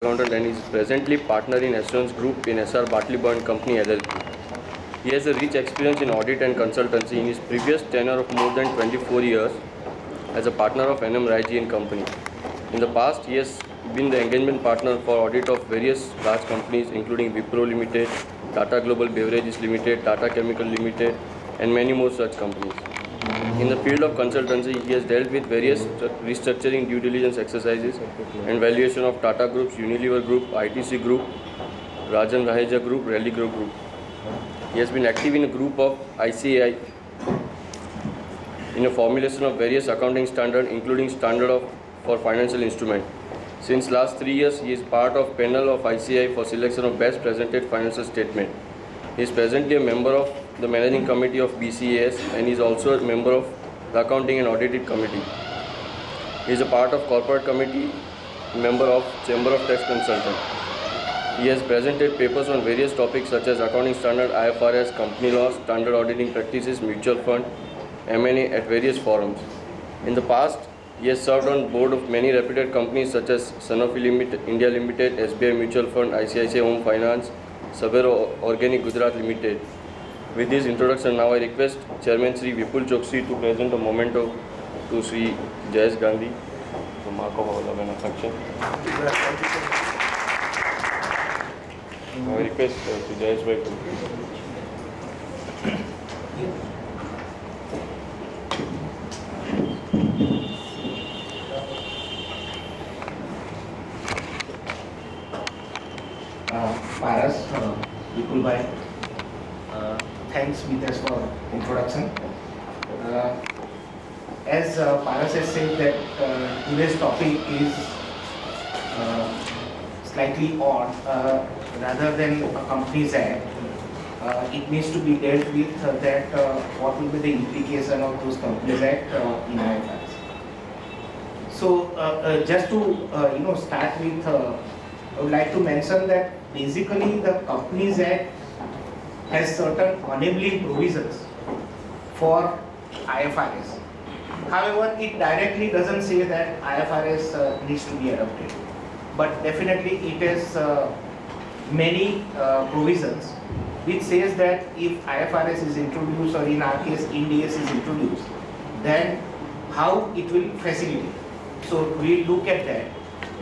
Accountant and is presently partner in Assurance Group in SR Bartley Bond Company LLP. He has a rich experience in audit and consultancy in his previous tenure of more than 24 years as a partner of NM Raiji and Company. In the past, he has been the engagement partner for audit of various large companies including Wipro Limited, Tata Global Beverages Limited, Tata Chemical Limited, and many more such companies. In the field of consultancy, he has dealt with various restructuring due diligence exercises and valuation of Tata Group's Unilever Group, ITC Group, Rajan Raheja Group, Ralligro Group. He has been active in a group of ICAI in a formulation of various accounting standards, including for financial instrument. Since last 3 years, he is part of panel of ICAI for selection of best presented financial statement. He is presently a member of the managing committee of BCAS and is also a member of the accounting and audited committee. He is a part of corporate committee, member of Chamber of Tax Consultant. He has presented papers on various topics such as accounting standard, IFRS, company law, standard auditing practices, mutual fund, M&A at various forums. In the past, he has served on board of many reputed companies such as Sanofi Limited, India Limited, SBI Mutual Fund, ICICI Home Finance, Sabero Organic Gujarat Limited. With this introduction, now I request Chairman Sri Vipul Choksi to present a memento to Sri Jayesh Gandhi, the mark of our love and affection. Now I request Sri Jayesh Bhai to Paras, Vipul Bhai, thanks Mitesh for introduction. As Paras has said that today's topic is slightly odd, rather than a Companies Act, it needs to be dealt with that what will be the implication of those Companies Act in IFRS. So just to start with, I would like to mention that basically the Companies Act has certain enabling provisions for IFRS. However, it directly doesn't say that IFRS needs to be adopted, but definitely it has many provisions which says that if IFRS is introduced, or in our case Ind AS is introduced, then how it will facilitate. So we will look at that.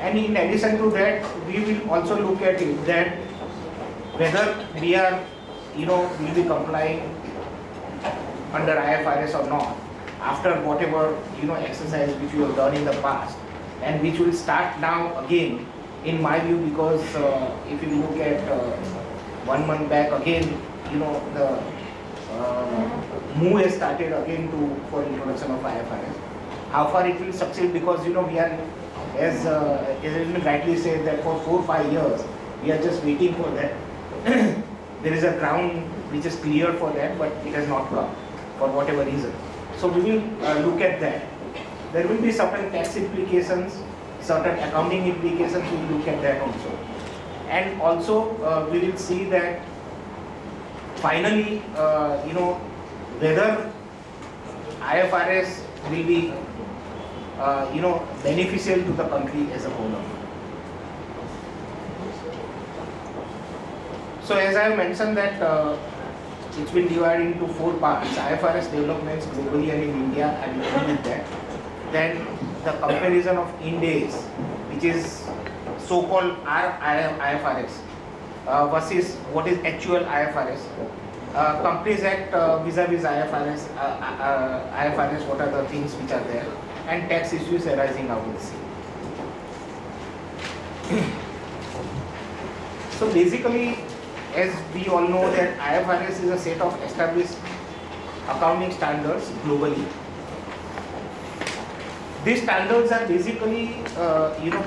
And in addition to that, we will also look at it that whether we are, will be complying under IFRS or not after whatever, exercise which we have done in the past and which will start now again, in my view, because if you look at 1 month back again, the MOO has started again for introduction of IFRS. How far it will succeed, because we are, as has been rightly said, that for 4 or 5 years we are just waiting for that. There is a ground which is clear for that, but it has not come for whatever reason. So we will look at that. There will be certain tax implications, certain accounting implications. We will look at that also, and also we will see that finally, whether IFRS will be beneficial to the country as a whole. So as I have mentioned that it's been divided into 4 parts: IFRS developments globally and in India, and with that, then the comparison of Ind AS, which is so-called IFRS, versus what is actual IFRS. Companies Act vis-a-vis IFRS, IFRS, what are the things which are there, and tax issues arising out of the same. So basically, as we all know that IFRS is a set of established accounting standards globally. These standards are basically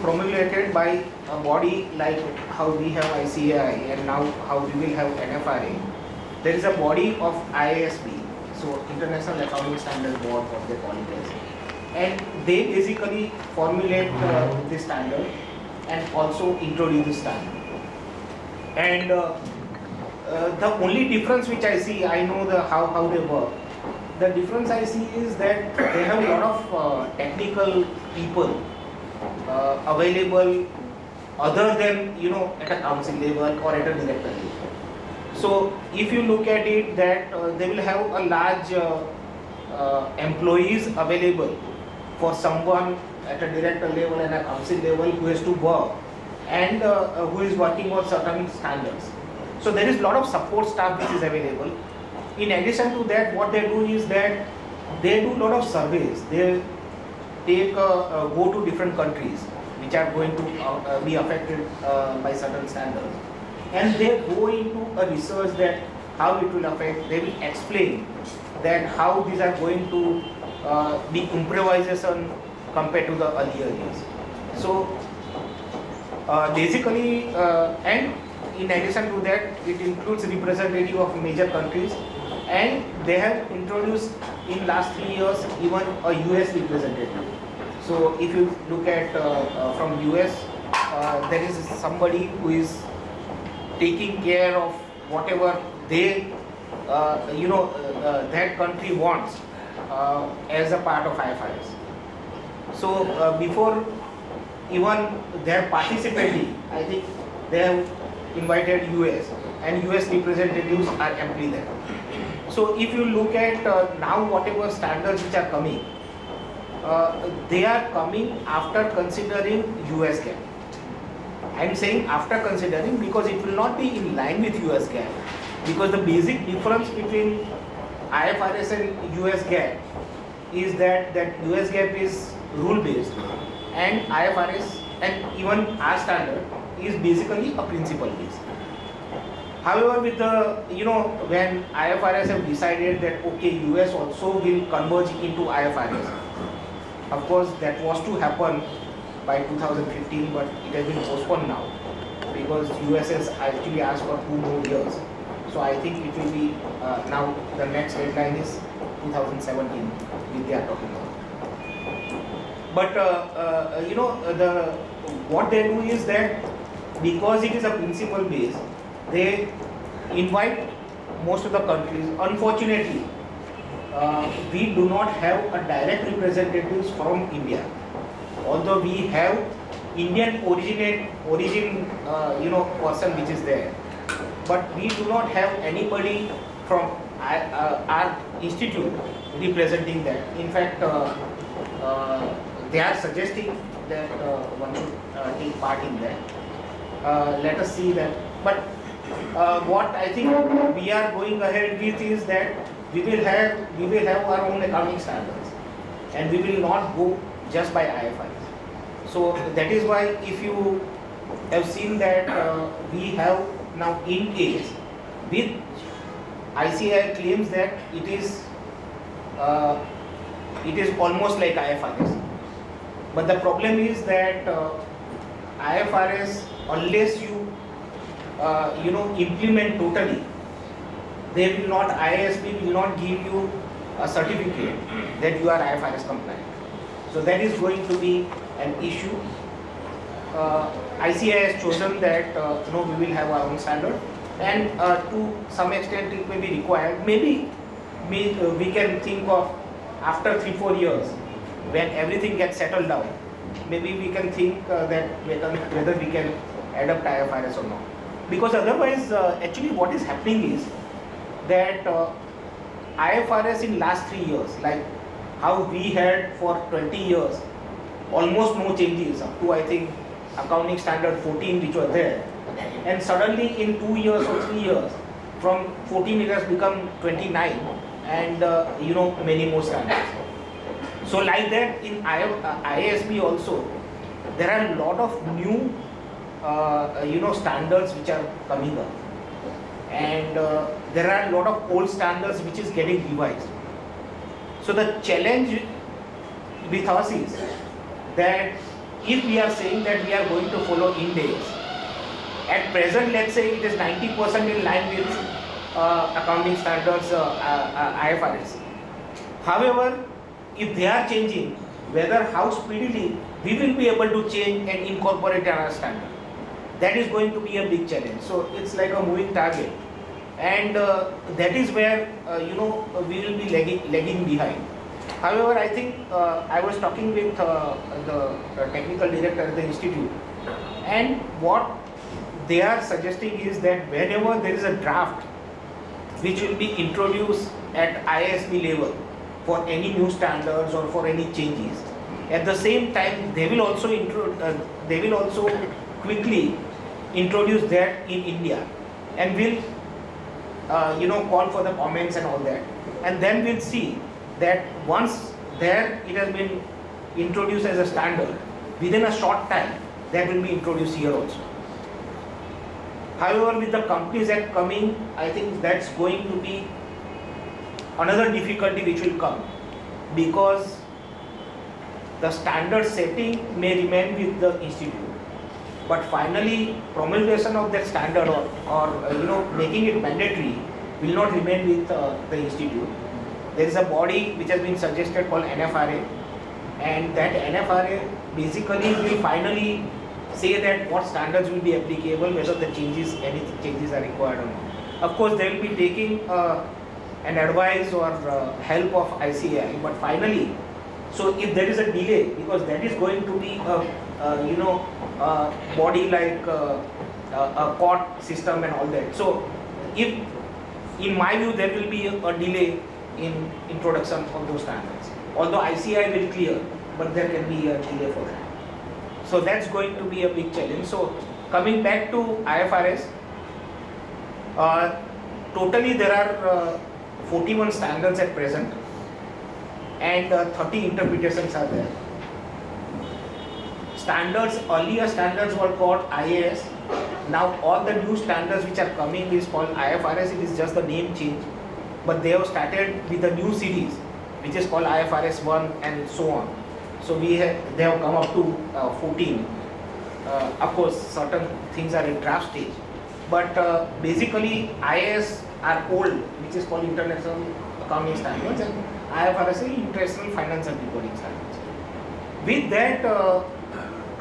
promulgated by a body like how we have ICAI and now how we will have NFRA. There is a body of IASB, so International Accounting Standards Board, what they call it as. And they basically formulate this standard and also introduce this standard. And the only difference which I see, I know how they work. The difference I see is that they have a lot of technical people available other than, you know, at a council level or at a director level. So if you look at it, that they will have a large employees available for someone at a director level and a council level who has to work and who is working on certain standards. So there is a lot of support staff which is available. In addition to that, what they do is that they do a lot of surveys. They take go to different countries which are going to be affected by certain standards, and they go into a research that how it will affect. They will explain that how these are going to be improvisation compared to the earlier years. So basically, and in addition to that, it includes representative of major countries, and they have introduced in last 3 years even a US representative. So if you look at from US, there is somebody who is taking care of whatever they, that country wants as a part of IFRS. So before even they are participating, I think they have invited US, and US representatives are amply there. So if you look at now whatever standards which are coming, they are coming after considering US GAAP. I am saying after considering because it will not be in line with US GAAP, because the basic difference between IFRS and US GAAP is that US GAAP is rule based and IFRS and even our standard is basically a principle based. However, with the, when IFRS have decided that okay, US also will converge into IFRS, of course that was to happen by 2015, but it has been postponed now because US has actually asked for 2 more years. So I think it will be now the next deadline is 2017 which they are talking about. But what they do is that because it is a principle base, they invite most of the countries. Unfortunately, we do not have a direct representatives from India. Although we have Indian origin person which is there, but we do not have anybody from our institute representing that. In fact, they are suggesting that one should take part in that. Let us see that. But what I think we are going ahead with is that we will have our own accounting standards, and we will not go just by IFRS. So that is why if you have seen that we have now in case with ICAI claims that it is almost like IFRS. But the problem is that IFRS, unless you implement totally, they will not, IASB will not give you a certificate that you are IFRS compliant. So that is going to be an issue. ICAI has chosen that we will have our own standard, and to some extent it may be required. Maybe we can think of after 3-4 years when everything gets settled down, maybe we can think that whether we can adopt IFRS or not. Because otherwise, actually what is happening is that IFRS in last 3 years, like how we had for 20 years, almost no changes up to I think accounting standard 14 which were there, and suddenly in 2 years or 3 years from 14 it has become 29, and many more standards. So like that in IASB also there are a lot of new standards which are coming up, and there are a lot of old standards which is getting revised. So the challenge with us is that if we are saying that we are going to follow Ind AS, at present let's say it is 90% in line with accounting standards IFRS. However, if they are changing, whether how speedily we will be able to change and incorporate our standard, that is going to be a big challenge. So it's like a moving target, and that is where we will be lagging behind. However, I think I was talking with the technical director at the institute, And what they are suggesting is that whenever there is a draft which will be introduced at ISB level for any new standards or for any changes, at the same time they will also quickly introduce that in India, and will call for the comments and all that, and then we'll see that once there it has been introduced as a standard, within a short time that will be introduced here also. However, with the Companies Act coming, I think that's going to be another difficulty which will come, because the standard setting may remain with the institute, but finally promulgation of that standard or making it mandatory will not remain with the institute. There is a body which has been suggested called NFRA, and that NFRA basically will finally say that what standards will be applicable, whether the any changes are required or not. Of course, they will be taking an advice or help of ICAI, but finally, so if there is a delay, because that is going to be a body like a court system and all that. So, if in my view there will be a delay in introduction of those standards, although ICAI will clear, but there can be a delay for that. So that's going to be a big challenge. So coming back to IFRS, totally there are 41 standards at present, and 30 interpretations are there. Earlier standards were called IAS. Now all the new standards which are coming is called IFRS. It is just the name change, but they have started with a new series which is called IFRS 1 and so on. So they have come up to 14. Of course, certain things are in draft stage, but basically IAS are old, which is called International Accounting Standards, and IFRS is International Finance and Reporting Standards. With that,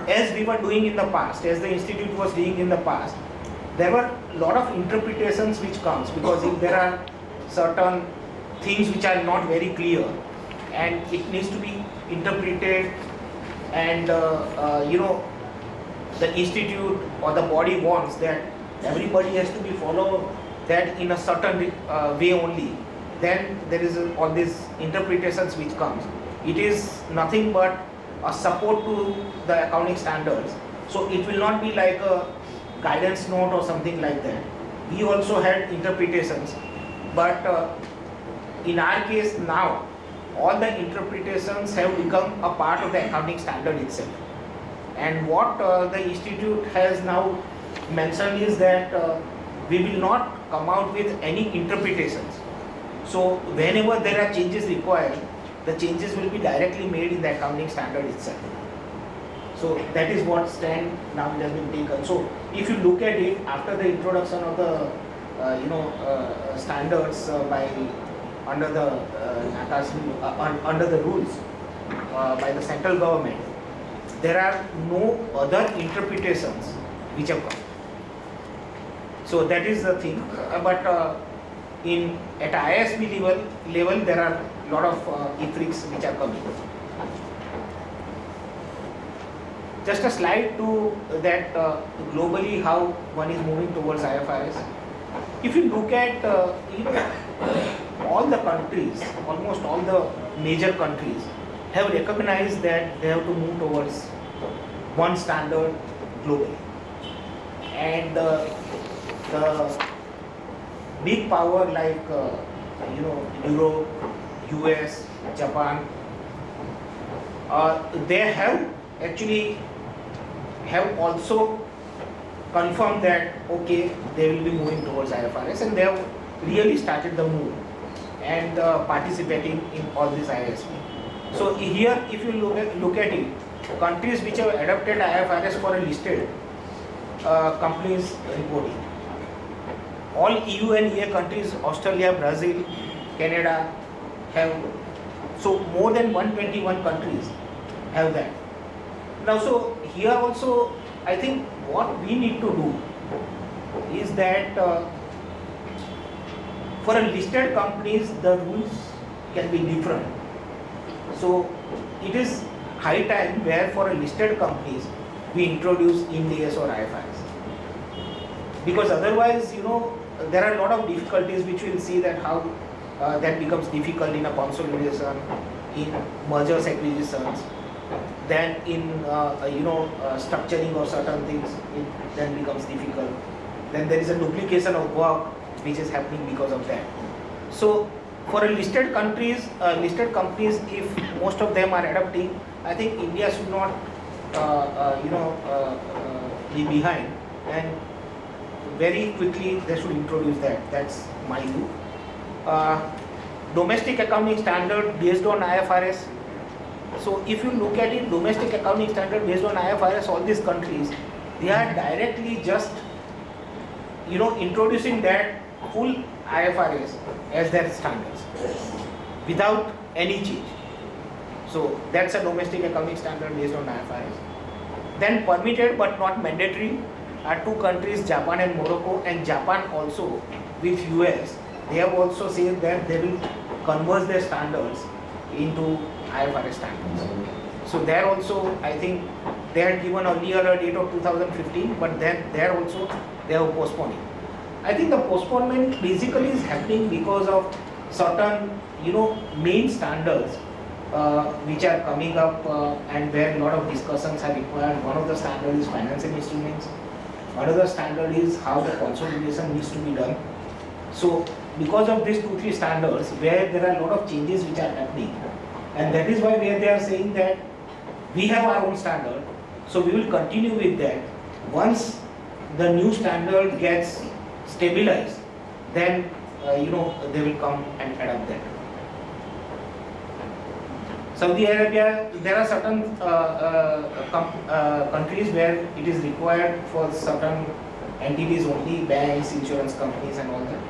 as we were doing in the past, as the institute was doing in the past, there were a lot of interpretations which comes, because if there are certain things which are not very clear and it needs to be interpreted, and the institute or the body wants that everybody has to be follow that in a certain way only, then there is all these interpretations which comes. It is nothing but a support to the accounting standards, so it will not be like a guidance note or something like that. We also had interpretations, but in our case now all the interpretations have become a part of the accounting standard itself. And what the institute has now mentioned is that we will not come out with any interpretations. So whenever there are changes required, the changes will be directly made in the accounting standard itself. So that is what stand now it has been taken. So if you look at it, after the introduction of the standards under the rules by the central government, there are no other interpretations which have come. So that is the thing. But at ISB level there are a lot of ethics which are coming. Just a slide to that globally how one is moving towards IFRS. If you look at all the countries, almost all the major countries have recognized that they have to move towards one standard globally. And the big power like Europe, US, Japan, they have actually also confirmed that okay, they will be moving towards IFRS, and they have really started the move and participating in all this ISB. So here, if you look at it, countries which have adopted IFRS for a listed companies reporting, all EU and EA countries, Australia, Brazil, Canada have, so more than 121 countries have that. Now, so here also, I think what we need to do is that for a listed companies, the rules can be different. So it is high time where for a listed companies, we introduce Ind AS or IFRS. Because otherwise, there are a lot of difficulties which we'll see that how that becomes difficult in a consolidation, in mergers, acquisitions, then in structuring of certain things, it then becomes difficult. Then there is a duplication of work which is happening because of that. So for a listed companies, if most of them are adopting, I think India should not be behind, and very quickly they should introduce that. That's my view. Domestic accounting standard based on IFRS. So if you look at it, domestic accounting standard based on IFRS, all these countries, they are directly just introducing that full IFRS as their standards without any change. So that's a domestic accounting standard based on IFRS. Then permitted but not mandatory are two countries, Japan and Morocco, and Japan also with US. They have also said that they will converge their standards into IFRS standards. So there also, I think they had given earlier a date of 2015, but then there also they are postponing. I think the postponement basically is happening because of certain, main standards which are coming up and where a lot of discussions are required. One of the standards is financial instruments. Another standard is how the consolidation needs to be done. So because of these 2-3 standards where there are a lot of changes which are happening, and that is why where they are saying that we have our own standard, so we will continue with that. Once the new standard gets stabilized, then they will come and adopt that. Saudi Arabia, there are certain countries where it is required for certain entities only, banks, insurance companies and all that.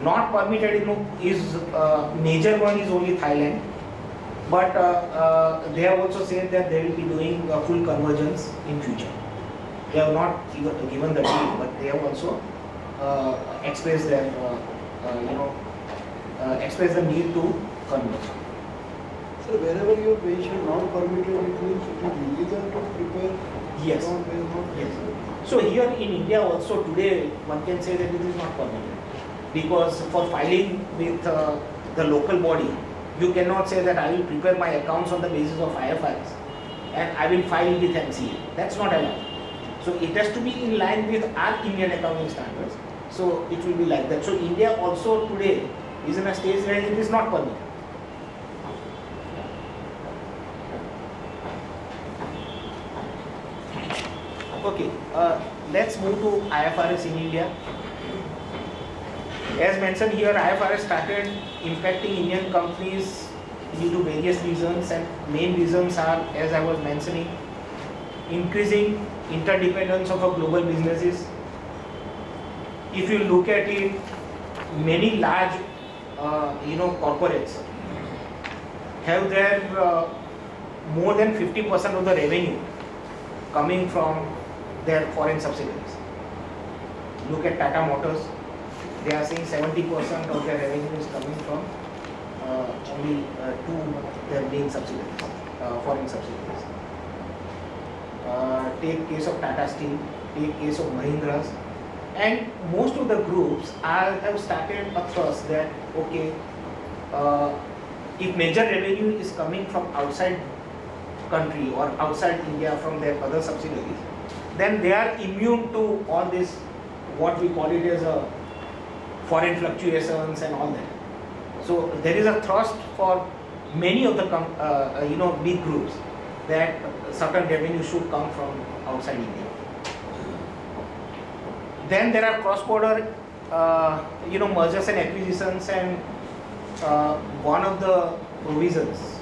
Not permitted is major one is only Thailand, but they have also said that they will be doing full convergence in future. They have not given the date, but they have also expressed their expressed the need to converge. So wherever you mention not permitted, it means it is illegal to prepare. Yes. Yes. So here in India also today one can say that it is not permitted, because for filing with the local body, you cannot say that I will prepare my accounts on the basis of IFRS and I will file with MCA. That's not allowed. So it has to be in line with our Indian accounting standards. So it will be like that. So India also today is in a stage where it is not permitted. Okay, let's move to IFRS in India. As mentioned here, IFRS started impacting Indian companies due to various reasons, and main reasons are, as I was mentioning, increasing interdependence of our global businesses. If you look at it, many large corporates have their more than 50% of the revenue coming from their foreign subsidiaries. Look at Tata Motors. They are saying 70% of their revenue is coming from only two their main subsidiaries, foreign subsidiaries. Take case of Tata Steel, take case of Mahindra's, and most of the groups have started a thrust that okay, if major revenue is coming from outside country or outside India from their other subsidiaries, then they are immune to all this, what we call it as a foreign fluctuations and all that. So there is a thrust for many of the big groups that certain revenue should come from outside India. Then there are cross-border mergers and acquisitions, and one of the provisions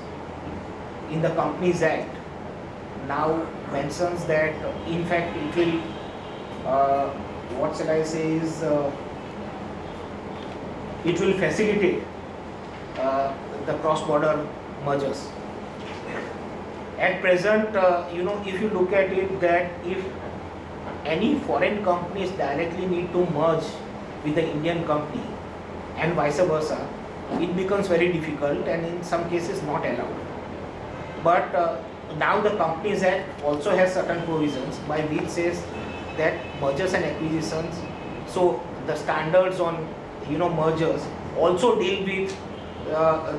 in the Companies Act now mentions that in fact it will what shall I say is it will facilitate the cross-border mergers. At present, if you look at it, that if any foreign companies directly need to merge with the Indian company and vice versa, it becomes very difficult and in some cases not allowed. But now the Companies Act also has certain provisions by which says that mergers and acquisitions, so the standards on mergers also deal with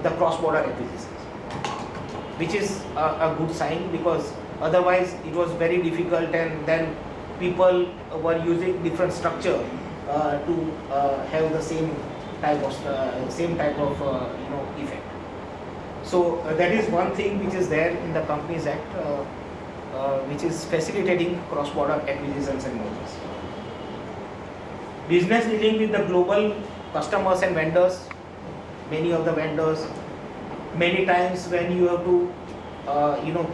the cross-border acquisitions, which is a good sign, because otherwise it was very difficult, and then people were using different structure to have the same type of effect. So that is one thing which is there in the Companies Act, which is facilitating cross-border acquisitions and mergers. Business dealing with the global customers and vendors, many of the vendors, many times when you have to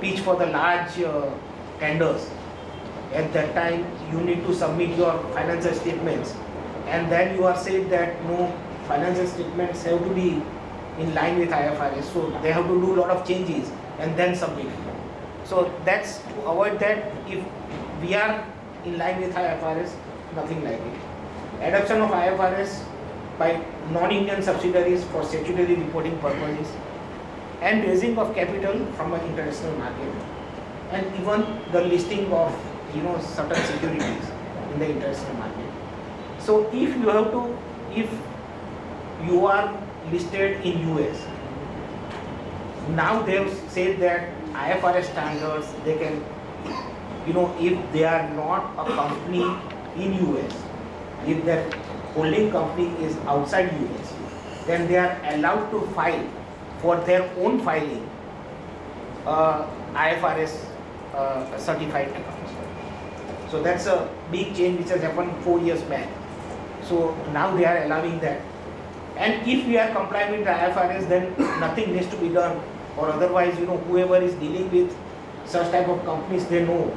pitch for the large tenders, at that time you need to submit your financial statements, and then you are said that no, financial statements have to be in line with IFRS, so they have to do a lot of changes and then submit it. So that's to avoid that. If we are in line with IFRS, nothing like it. Adoption of IFRS by non-Indian subsidiaries for statutory reporting purposes, and raising of capital from an international market, and even the listing of certain securities in the international market. So if you are listed in US, now they have said that IFRS standards, they can, if they are not a company in US, if their holding company is outside US, then they are allowed to file for their own filing IFRS certified accounts. So that's a big change which has happened 4 years back. So now they are allowing that. And if we are complying with the IFRS, then nothing needs to be done, or otherwise, whoever is dealing with such type of companies, they know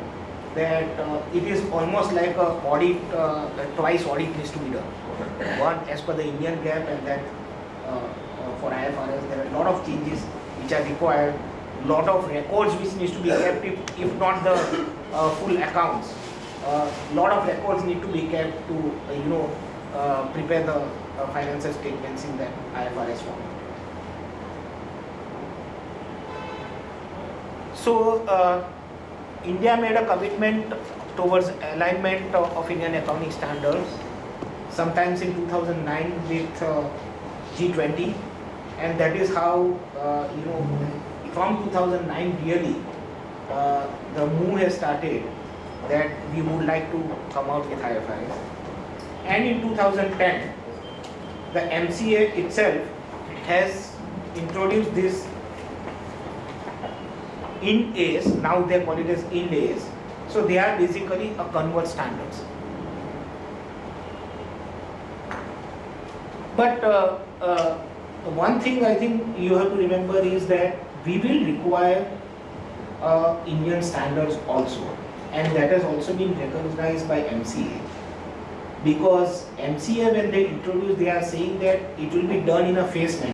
that it is almost like a audit, twice audit needs to be done. One as per the Indian GAAP, and then for IFRS, there are a lot of changes which are required, lot of records which needs to be kept, if not the full accounts. Lot of records need to be kept to prepare the financial statements in that IFRS form. So India made a commitment towards alignment of Indian accounting standards sometimes in 2009 with G20, and that is how from 2009 really the move has started that we would like to come out with IFRS. And in 2010 the MCA itself has introduced this Ind AS, now they call it as Ind AS. So they are basically a convert standards. But one thing I think you have to remember is that we will require Indian standards also, and that has also been recognized by MCA. Because MCA, when they introduce, they are saying that it will be done in a phased manner.